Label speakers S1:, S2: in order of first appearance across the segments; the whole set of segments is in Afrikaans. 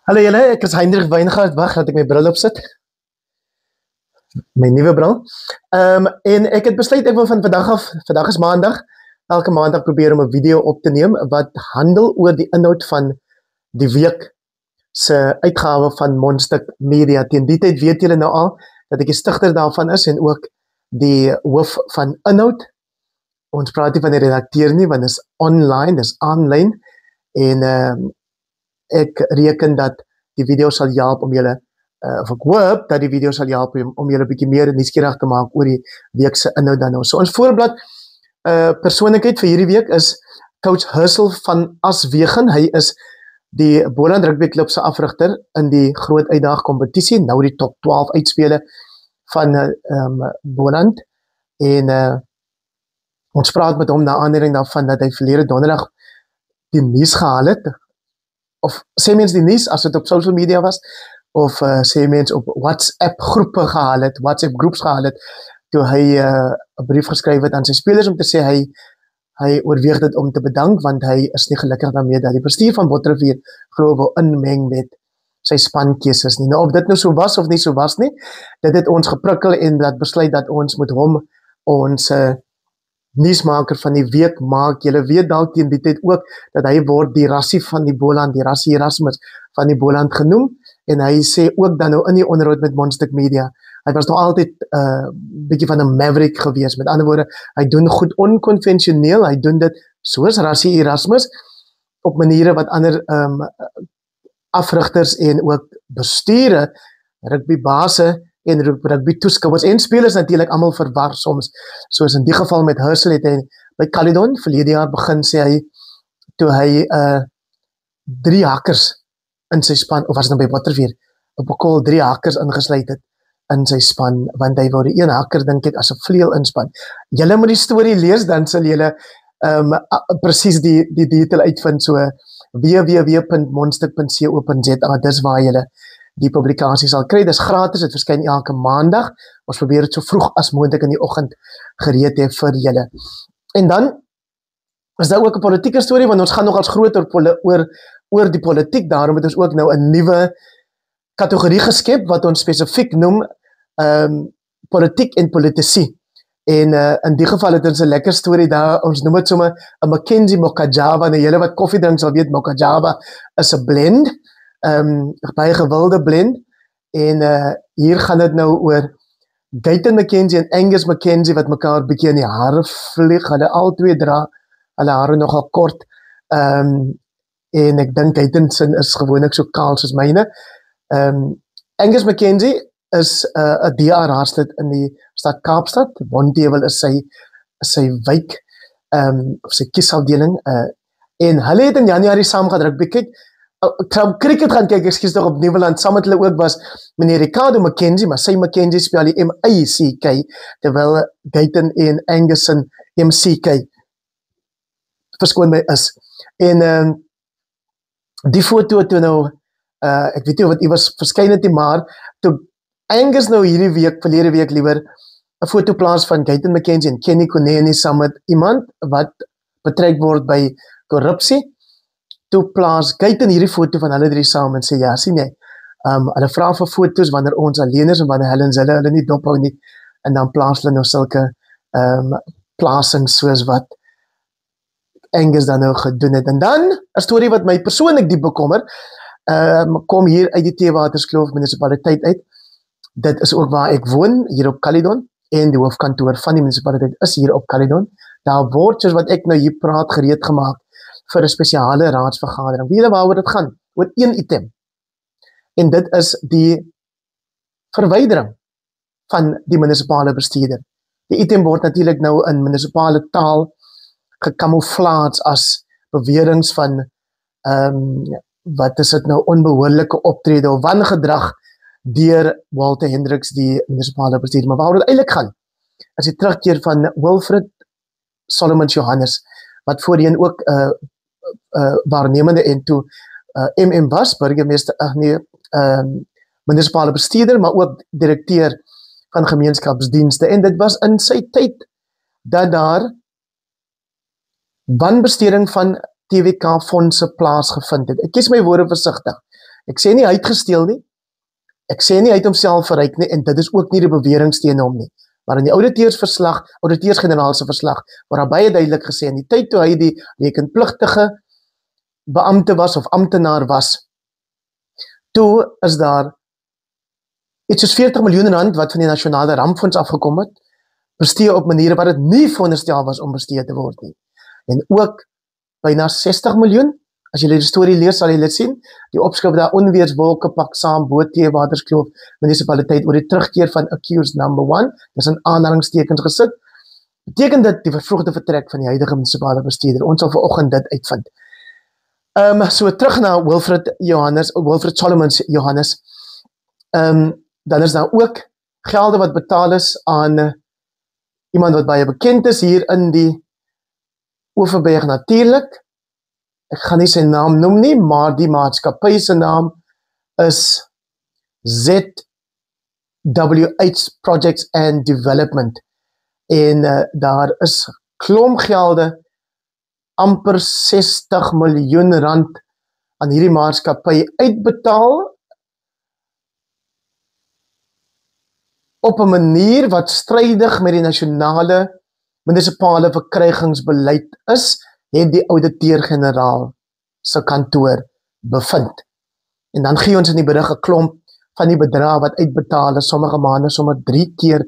S1: Hallo julle, ek is Hendrik Weingart. Wag, dat ek my bril opsit. My nuwe bril. En ek het besluit ek wil van vandag is Maandag, elke Maandag probeer om 'n video op te neem wat handel oor die inhoud van die week se uitgawe van Mondstuk Media. Teen die tyd weet julle nou al dat ek die stigter daarvan is en ook die hoof van inhoud. Ons praat nie van die redakteur nie, want dit is online, dit is aanlyn en ek reken dat die video sal help om julle of ek hoop dat die video sal help om julle 'n bietjie meer nuuskierig te maak oor die week se inhoud dan nou. So ons voorblad persoonlikheid vir hierdie week is Coach Hussel van Aswegen. Hy is die Boland Rugby Club se afrigter in die groot uitdaag kompetisie, nou die top 12 uitspele van Boland en ons praat met hom na aanleiding daarvan dat hy verlede donderdag die nuus gehaal het, of sê mens die nuus as dit op social media was, of sê mens op WhatsApp groepe gehaal het, WhatsApp groeps gehaal het, toe hy 'n brief geskryf het aan sy spelers om te sê hy oorweeg dit om te bedank, want hy is nie gelukkig daarmee dat die bestuur van Botterrivier glo wil inmeng met sy spankeuses nie. Nou of dit nou so was of nie so was nie, dit het ons geprikkel en dat besluit dat ons met hom ons nuusmaker van die week maak. Julle weet dalk teen die tyd ook dat hy word die rassie van die Boland, die rassie Erasmus van die Boland genoem, en hy sê ook dan nou in die onderhoud met Mondstuk Media, hy was nog altyd bietjie van 'n maverick gewees. Met ander woorde, hy doen goed onkonvensioneel, hy doen dit soos rassie Erasmus op maniere wat ander afrigters en ook bestuure, rugbybase en rugby toeskouers en spelers natuurlik almal verwar soms, soos in die geval met Hussel het hy by Caledon verlede jaar begin, sê hy, toe hy 3 hakkers in sy span, of was dit nou by Botterrivier, op 'n call 3 hakkers ingesluit het in sy span, want hy wou die een hakker dink ek as 'n vleuel inspan. Julle moet die storie lees, dan sal julle presies die detail uitvind, so www.mondstuk.co.za, dis waar julle die publikasie sal kry. Dis gratis, dit verskyn elke Maandag. Ons probeer dit so vroeg as moontlik in die oggend gereed hê vir julle. En dan is daar ook 'n politieke storie, want ons gaan nogals groter oor die politiek, daarom het ons ook nou 'n nuwe kategorie geskep wat ons spesifiek noem politiek en politici. En in die geval het ons 'n lekker storie daar, ons noem dit sommer 'n Mackenzie Mokajava. Nou julle wat koffie drink sal weet, Mokajava is 'n blend, baie gewilde blend, en hier gaan dit nou oor Guyton Mackenzie en Angus Mackenzie wat mekaar bietjie in die hare vlieg. Hulle albei dra hulle hare nogal kort, en ek dink Guyton se is gewoonlik so kaal soos myne. Angus Mackenzie is 'n DA-raadslid in die stad Kaapstad. Wontheuwel is sy wijk, of sy kiesafdeling, en hulle het in Januarie saam gaan rugby kyk. Ek sou cricket gaan kyk, ekskuus tog, op Nieuweland. Saam met hulle ook was meneer Ricardo Mackenzie, maar sy Mackenzie spel die M-I-C-K, terwyl Guyton en Angus se M-C-K verskoon my is. En die foto toe nou, ek weet nie wat iewers verskyn het nie, maar toe Angus nou hierdie week, verlede week liewer, 'n foto plaas van Guyton Mackenzie en Kenny Koneni saam met iemand wat betrek word by korrupsie, toe plaas Guyton hierdie foto van hulle drie saam en sê, ja, sien jy, hulle vra vir foto's wanneer ons alleen is en wanneer hulle nie dophou nie, en dan plaas hulle nou sulke plasings soos wat Angus dan nou gedoen het. En dan 'n storie wat my persoonlik diep bekommer, kom hier uit die Theewaterskloof munisipaliteit uit. Dit is ook waar ek woon, hier op Caledon, en die hoofkantoor van die munisipaliteit is hier op Caledon. Daar word, soos wat ek nou hier praat, gereed gemaak vir 'n spesiale raadsvergadering. Weet julle waaroor dit gaan? Oor een item. En dit is die verwydering van die munisipale bestuurder. Die item word natuurlik nou in munisipale taal gekamoufleer as beweringe van wat is dit nou, onbehoorlike optrede of wangedrag deur Walter Hendricks, die munisipale bestuurder. Maar waaroor dit eintlik gaan, is die terugkeer van Wilfred Solomons Johannes, wat voorheen ook waarnemende en toe MM was, burgemeester, munisipale bestuurder, maar ook direkteur van gemeenskapsdienste. En dit was in sy tyd dat daar wanbesteding van TWK fondse plaasgevind het. Ek kies my woorde versigtig. Ek sê nie hy het gesteel nie. Ek sê nie hy het homself verryk nie en dit is ook nie die bewering teen hom nie. Maar in die ouditeursgeneraal se verslag, waar daar baie duidelik gesê in die tyd toe hy die rekenpligtige beampte was of amptenaar was, toe is daar iets soos 40 miljoen rand wat van die nasionale rampfonds afgekom het, bestee op maniere wat dit nie veronderstel was om bestee te word nie. En ook byna 60 miljoen, as jy die storie lees sal jy dit sien, die opskrif daar onweerswolke pak saam bo Theewaterskloof munisipaliteit oor die terugkeer van accused number 1, dis in aanhalingstekens gesit, beteken dit die vervroegde vertrek van die huidige munisipale bestuurder. Ons sal vanoggend dit uitvind. So terug na Wilfred Solomon Johannes, dan is daar ook gelde wat betaal is aan iemand wat baie bekend is hier in die Oeverberg natuurlik. Ek gaan nie sy naam noem nie, maar die maatskappy se naam is ZWH Projects and Development. En daar is klomp gelde, amper 60 miljoen rand aan hierdie maatskappy uitbetaal op 'n manier wat strydig met die nasionale munisipale verkrygingsbeleid is, het die ouditeur-generaal se kantoor bevind. En dan gee ons in die berig 'n klomp van die bedrae wat uitbetaal is, sommige maande sommer 3 keer,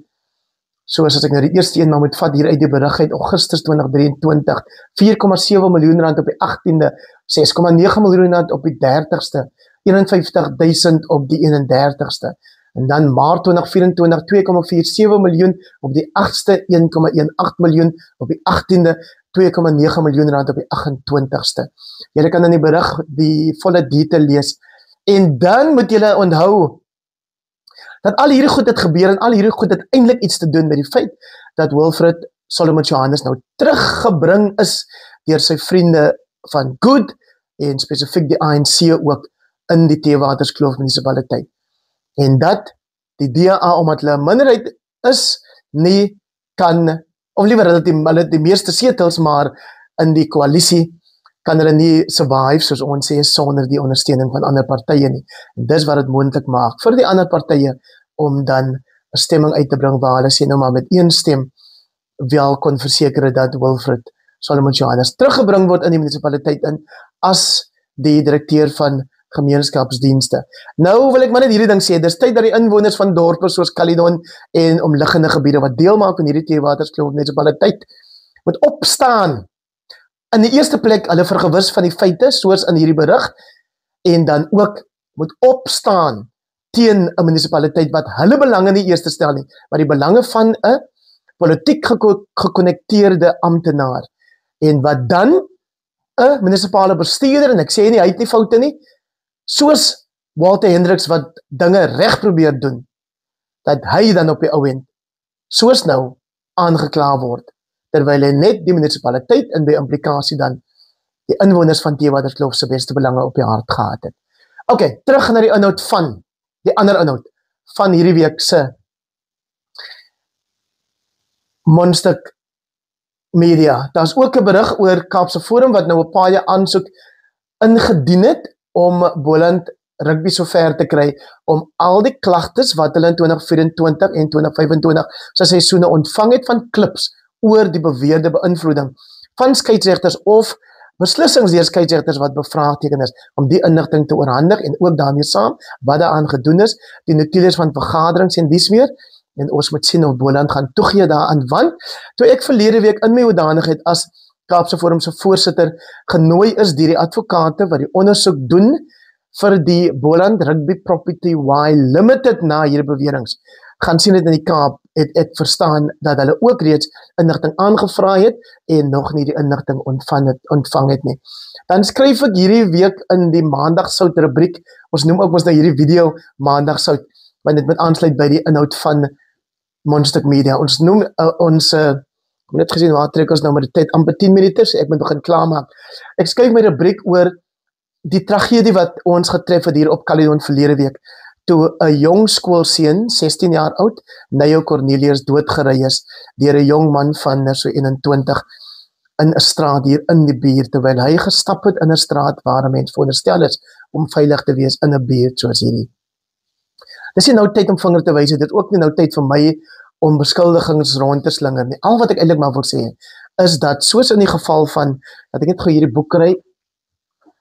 S1: soos as ek nou die eerste een maar moet vat hier uit die berig uit Augustus 2023, 4,7 miljoen rand op die 18de, 6,9 miljoen rand op die 30ste, 51.000 op die 31ste, en dan Maart 2024, 2,47 miljoen op die 8ste, 1,18 miljoen op die 18de, 2,9 miljoen rand op die 28ste. Julle kan in die berig die volle detail lees. En dan moet julle onthou dat al hierdie goed het gebeur en al hierdie goed het eintlik iets te doen met die feit dat Wilfred Solomon Johannes nou teruggebring is deur sy vriende van Good en spesifiek die ANC ook in die Theewaterskloof munisipaliteit. En dat die DA, omdat hulle 'n minderheid is, nie kan, of liewer hulle die meeste setels, maar in die koalisie kan hulle nie survive, soos ons sê, sonder die ondersteuning van ander partye nie. En dis wat dit moontlik maak vir die ander partye om dan 'n stemming uit te bring waar hulle sê nou maar met een stem wel kon verseker dat Wilfred Solomon Johannes teruggebring word in die munisipaliteit in as die direkteur van gemeenskapsdienste. Nou wil ek maar net hierdie ding sê, dis tyd dat die inwoners van dorpe soos Caledon en omliggende gebiede wat deel maak van hierdie Theewaterskloof munisipaliteit moet opstaan. In die eerste plek hulle vergewis van die feite soos in hierdie berig en dan ook moet opstaan teen 'n munisipaliteit wat hulle belange nie eerste stel nie, maar die belange van 'n politiek gekonnekteerde amptenaar en wat dan 'n munisipale bestuurder, en ek sê nie hy het nie foute nie, soos Walter Hendricks wat dinge reg probeer doen, dat hy dan op die ou end soos nou aangekla word, terwyl hy net die munisipaliteit en by implikasie dan die inwoners van Theewaterskloof se beste belange op die hart gehad het. OK, terug na die inhoud van, die ander inhoud van hierdie week se Mondstuk Media. Daar's ook 'n berig oor Kaapse Forum wat nou 'n paar aansoek ingedien het om Boland Rugby so ver te kry om al die klagtes wat hulle in 2024 en 2025 se seisoene ontvang het van klubs oor die beweerde beïnvloeding van skeieregters of beslissings deur skeieregters wat bevraagteken is, om die inligting te oorhandig en ook daarmee saam wat daaraan gedoen is, die notules van vergaderings en dies meer, en ons moet sien of Boland gaan toegee daaraan, want toe ek verlede week in my hoedanigheid as Kaapse Forum se voorsitter genooi is deur die advokate wat die ondersoek doen vir die Boland Rugby Property Y Limited na hierdie beweringe, gaan sien dit in die Kaap, het ek verstaan dat hulle ook reeds inligting aangevra het en nog nie die inligting ontvang het nie. Dan skryf ek hierdie week in die Maandagsout rubriek, ons noem ook ons nou hierdie video Maandagsout, want dit moet aansluit by die inhoud van Mondstuk Media. Ons noem ek het net gesien waar trek ons nou met die tyd amper 10 minute, so ek moet begin klaarmaak. Ek skryf my rubriek oor die tragedie wat ons getref het hier op Caledon verlede week, toe 'n jong skoolseun, 16 jaar oud, Nyo Cornelius, doodgery is deur 'n jong man van so 21, in 'n straat hier in die buurt, terwyl hy gestap het in 'n straat waar 'n mens veronderstel is om veilig te wees in 'n buurt soos hierdie. Dis nie nou tyd om vinger te wys, dit is ook nie nou tyd vir my om beskuldigings rond te slinger nie. Al wat ek eintlik maar wil sê, is dat soos in die geval van, dat ek net gou hierdie boek kry,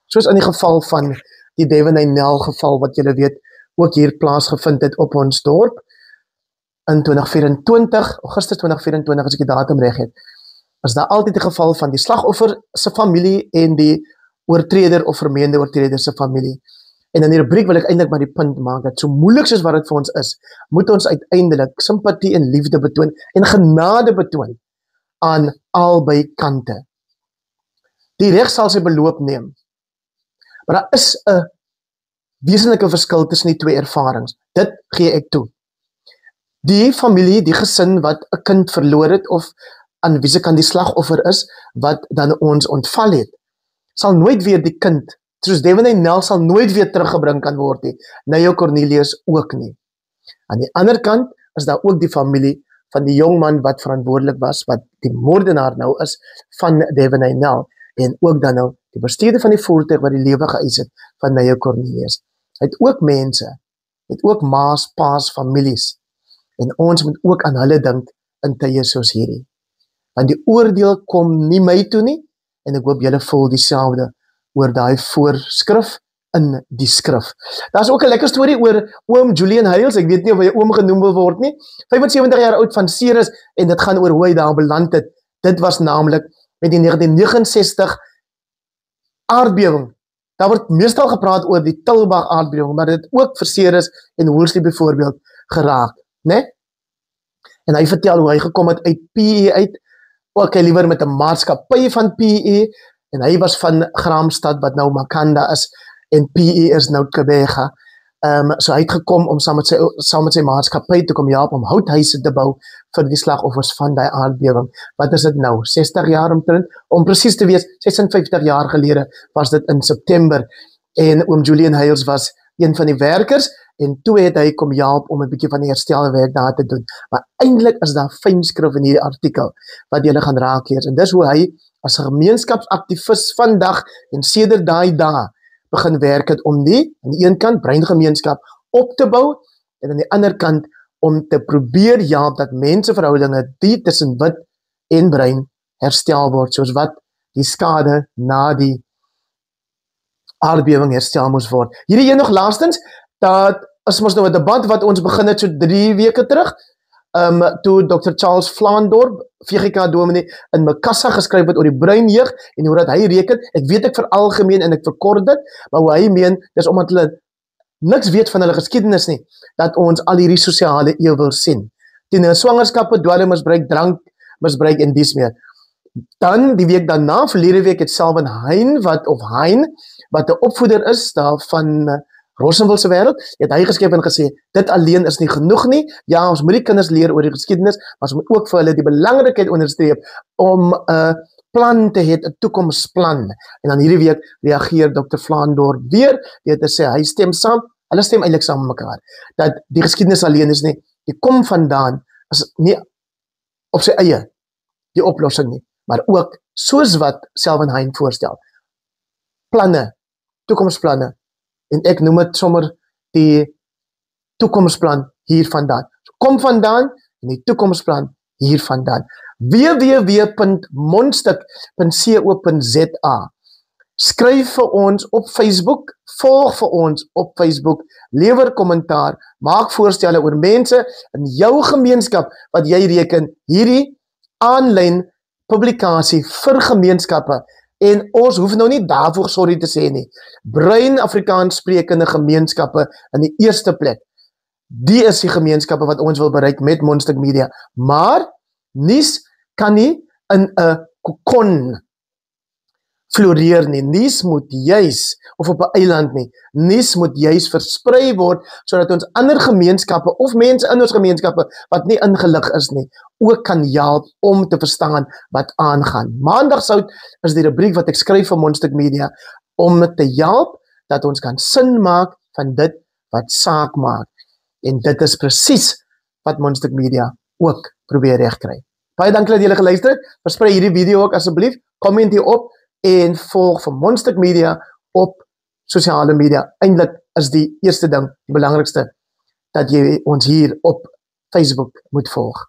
S1: soos in die geval van die Devin Nel geval, wat julle weet, ook hier plaasgevind het op ons dorp, in 2024, Augustus 2024, as ek die datum reg het, is daar altyd 'n geval van die slagoffer se familie en die oortreder of vermeende oortreder se familie. En in die rubriek wil ek eintlik maar die punt maak, dat so moeilik soos wat dit vir ons is, moet ons uiteindelik simpatie en liefde betoon, en genade betoon, aan albei kante. Die reg sal sy beloop neem, maar daar is 'n wesenlike verskil tussen die twee ervarings, dit gee ek toe. Die familie, die gesin wat 'n kind verloor het, of aan wie se kant die slagoffer is, wat dan ons ontval het, sal nooit weer die kind, soos Devin Nel sal nooit weer teruggebring kan word nie, Neo Cornelius ook nie. Aan die ander kant is daar ook die familie van die jong man wat verantwoordelik was, wat die moordenaar nou is, van Devin Nel, en ook dan nou die bestuurder van die voertuig wat die lewe geëis het, van Neo Cornelius. Hy het ook mense, het ook maas, paas, families, en ons moet ook aan hulle dink in tye soos hierdie. Want die oordeel kom nie my toe nie, en ek hoop julle voel dieselfde oor daai voorskrif in die skrif. Daar is ook 'n lekker storie oor oom Julian Hales, ek weet nie of hy oom genoem wil word nie, 75 jaar oud van Ceres, en dit gaan oor hoe hy daar beland het. Dit was naamlik met die 1969 aardbewing. Daar word meestal gepraat oor die Tilbag aardbewing, maar dit ook vir Ceres en Woolsley byvoorbeeld geraak, né? En hy vertel hoe hy gekom het uit PE uit, ook hy liewer met 'n maatskappy van PE, en hy was van Graamsstad, wat nou Makanda is, en PE is nou Kebega. So hy het gekom om saam met sy maatskappy te kom help om houthuise te bou vir die slagoffers van die aardbewing. Wat is dit nou? 60 jaar omtrent? Om presies te wees, 56 jaar gelede was dit in September, en oom Julian Hales was een van die werkers, en toe het hy kom help om 'n bietjie van die herstelwerk daar te doen. Maar eintlik is daar fynskrif in hierdie artikel, wat julle gaan raak lees, en dis hoe hy as 'n gemeenskapsaktivis vandag, en sedert daai dae, begin werk het om die, aan die een kant, breingemeenskap op te bou, en aan die ander kant, om te probeer help dat menseverhoudinge, die tussen wit en bruin, herstel word, soos wat die skade na die aardbewing herstel moes word. Hierdie een nog laastens, dat is mos nou 'n debat wat ons begin het so 3 weke terug, toe Dr. Charles Vlaandorp, VGK dominee, in Makassar geskryf het oor die bruin jeug, en hoe dat hy reken, ek weet ek veralgemeen en ek verkort dit, maar hoe hy meen, dis omdat hulle niks weet van hulle geskiedenis nie, dat ons al hierdie sosiale eeu wil sien. Teen swangerskappe, dwelmmisbruik, drankmisbruik en dies meer. Dan, die week daarna, verlede week het Selwyn Hein, wat 'n opvoeder is, daar van Rosenwil se wêreld, het hy geskryf en gesê, dit alleen is nie genoeg nie, ja, ons moet die kinders leer oor die geskiedenis, maar ons moet ook vir hulle die belangrikheid onderstreep, om 'n plan te hê, 'n toekomsplan. En dan hierdie week reageer Dr. Vlaandorp weer, deur te sê, hy stem saam, hulle stem eintlik saam met mekaar, dat die geskiedenis alleen is nie, die kom vandaan, is nie op sy eie, die oplossing nie, maar ook, soos wat Selwyn Hein voorstel, planne, toekomsplanne, en ek noem het sommer die toekomsplan hiervandaan. So kom vandaan, en die toekomsplan hiervandaan. www.mondstuk.co.za. Skryf vir ons op Facebook, volg vir ons op Facebook, lewer kommentaar, maak voorstelle oor mense in jou gemeenskap, wat jy reken, hierdie aanlyn publikasie vir gemeenskappe. En ons hoef nou nie daarvoor sorry te sê nie. Bruin Afrikaans sprekende gemeenskappe in die eerste plek. Die is die gemeenskappe wat ons wil bereik met Mondstuk Media. Maar nuus kan nie in 'n kokon floreer nie. Nuus moet juis, of op 'n eiland nie, nuus moet juis versprei word, sodat ons ander gemeenskappe, of mense in ons gemeenskappe, wat nie ingelig is nie, ook kan help om te verstaan wat aangaan. Maandagsout is die rubriek wat ek skryf vir Mondstuk Media, om te help, dat ons kan sin maak van dit wat saak maak. En dit is presies wat Mondstuk Media ook probeer regkry. Baie dankie dat julle geluister het. Versprei hierdie video ook asseblief. Comment hierop en volg vir Mondstuk Media op sosiale media. Eintlik is die eerste ding, die belangrikste, dat jy ons hier op Facebook moet volg.